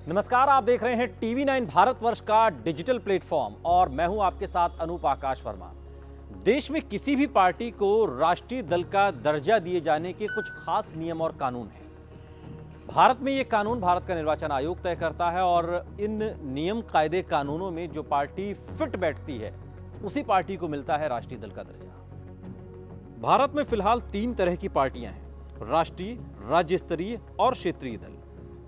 नमस्कार, आप देख रहे हैं टीवी 9 भारतवर्ष का डिजिटल प्लेटफॉर्म और मैं हूं आपके साथ अनूप आकाश वर्मा। देश में किसी भी पार्टी को राष्ट्रीय दल का दर्जा दिए जाने के कुछ खास नियम और कानून हैं। भारत में ये कानून भारत का निर्वाचन आयोग तय करता है और इन नियम कायदे कानूनों में जो पार्टी फिट बैठती है उसी पार्टी को मिलता है राष्ट्रीय दल का दर्जा। भारत में फिलहाल 3 तरह की पार्टियां हैं, राष्ट्रीय, राज्य स्तरीय और क्षेत्रीय दल।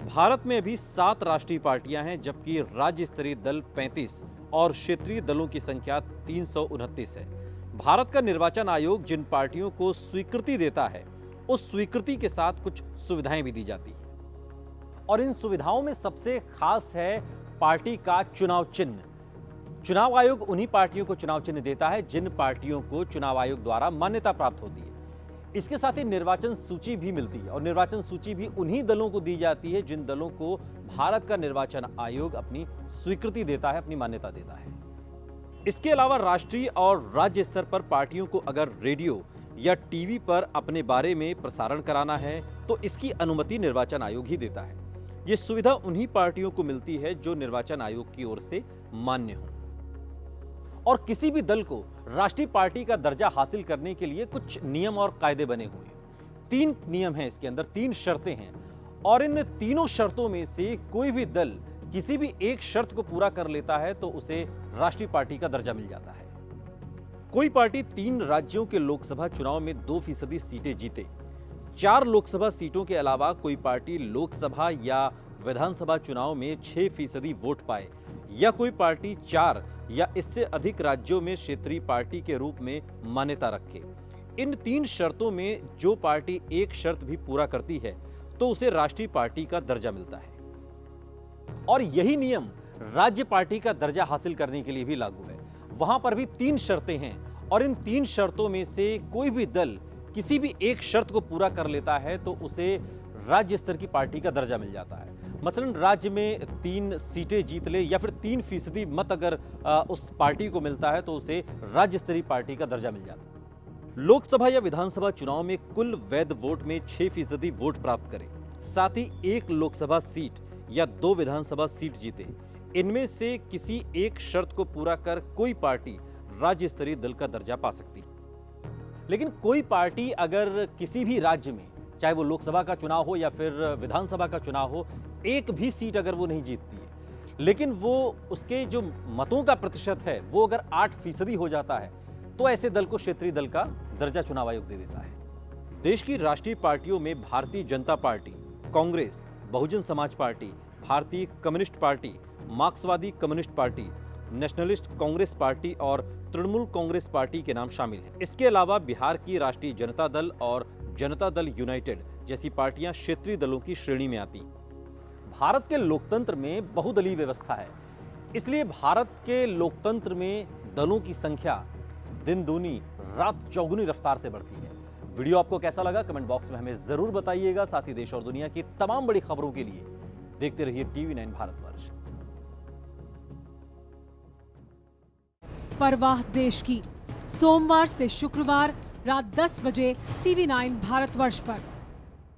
भारत में अभी 7 राष्ट्रीय पार्टियां हैं, जबकि राज्य स्तरीय दल 35 और क्षेत्रीय दलों की संख्या 329 है। भारत का निर्वाचन आयोग जिन पार्टियों को स्वीकृति देता है उस स्वीकृति के साथ कुछ सुविधाएं भी दी जाती हैं और इन सुविधाओं में सबसे खास है पार्टी का चुनाव चिन्ह। चुनाव आयोग उन्हीं पार्टियों को चुनाव चिन्ह देता है जिन पार्टियों को चुनाव आयोग द्वारा मान्यता प्राप्त होती है। इसके साथ ही निर्वाचन सूची भी मिलती है और निर्वाचन सूची भी उन्हीं दलों को दी जाती है जिन दलों को भारत का निर्वाचन आयोग अपनी स्वीकृति देता है, अपनी मान्यता देता है। इसके अलावा राष्ट्रीय और राज्य स्तर पर पार्टियों को अगर रेडियो या टीवी पर अपने बारे में प्रसारण कराना है तो इसकी अनुमति निर्वाचन आयोग ही देता है। यह सुविधा उन्हीं पार्टियों को मिलती है जो निर्वाचन आयोग की ओर से मान्य हो। और किसी भी दल को राष्ट्रीय पार्टी का दर्जा हासिल करने के लिए कुछ नियम और कायदे बने हुए हैं। 3 नियम हैं इसके अंदर, 3 शर्तें हैं और इन तीनों शर्तों में से कोई भी दल किसी भी एक शर्त को पूरा कर लेता है तो उसे राष्ट्रीय पार्टी का दर्जा मिल जाता है। कोई पार्टी 3 राज्यों के लोकसभा चुनाव में 2% सीटें जीते, 4 लोकसभा सीटों के अलावा कोई पार्टी लोकसभा या विधानसभा चुनाव में 6% वोट पाए या कोई पार्टी 4 या इससे अधिक राज्यों में क्षेत्रीय पार्टी के रूप में मान्यता रखे। इन 3 शर्तों में जो पार्टी एक शर्त भी पूरा करती है तो उसे राष्ट्रीय पार्टी का दर्जा मिलता है और यही नियम राज्य पार्टी का दर्जा हासिल करने के लिए भी लागू है। वहां पर भी 3 शर्तें हैं और इन 3 शर्तों में से कोई भी दल किसी भी एक शर्त को पूरा कर लेता है तो उसे राज्य स्तर की पार्टी का दर्जा मिल जाता है। मसलन राज्य में 3 सीटें जीत ले या फिर 3% मत अगर उस पार्टी को मिलता है तो उसे राज्य स्तरीय पार्टी का दर्जा मिल जाता है। लोकसभा या विधानसभा चुनाव में कुल वैध वोट में 6% वोट प्राप्त करे, साथ ही 1 लोकसभा सीट या 2 विधानसभा सीट जीते। इनमें से किसी एक शर्त को पूरा कर कोई पार्टी राज्य स्तरीय दल का दर्जा पा सकती है। लेकिन कोई पार्टी अगर किसी भी राज्य में, चाहे वो लोकसभा का चुनाव हो या फिर विधानसभा का चुनाव हो, एक भी सीट अगर वो नहीं जीतती है, लेकिन वो उसके जो मतों का प्रतिशत है वो अगर 8% हो जाता है तो ऐसे दल को क्षेत्रीय दल का दर्जा चुनाव आयोग दे देता है। देश की राष्ट्रीय पार्टियों में भारतीय जनता पार्टी, कांग्रेस, बहुजन समाज पार्टी, भारतीय कम्युनिस्ट पार्टी, मार्क्सवादी communist party, nationalist Congress party और तृणमूल कांग्रेस पार्टी के नाम शामिल हैं। इसके अलावा बिहार की राष्ट्रीय जनता दल और जनता दल यूनाइटेड जैसी पार्टियां क्षेत्रीय दलों की श्रेणी में आती हैं। भारत के लोकतंत्र में बहुदलीय व्यवस्था है, इसलिए भारत के लोकतंत्र में दलों की संख्या दिन दूनी रात चौगुनी रफ्तार से बढ़ती है। वीडियो आपको कैसा लगा कमेंट बॉक्स में हमें जरूर बताइएगा। साथ ही देश और दुनिया की तमाम बड़ी खबरों के लिए देखते रहिए टीवी 9 भारतवर्ष। परवाह देश की, सोमवार से शुक्रवार रात 10 बजे टीवी 9 भारतवर्ष पर।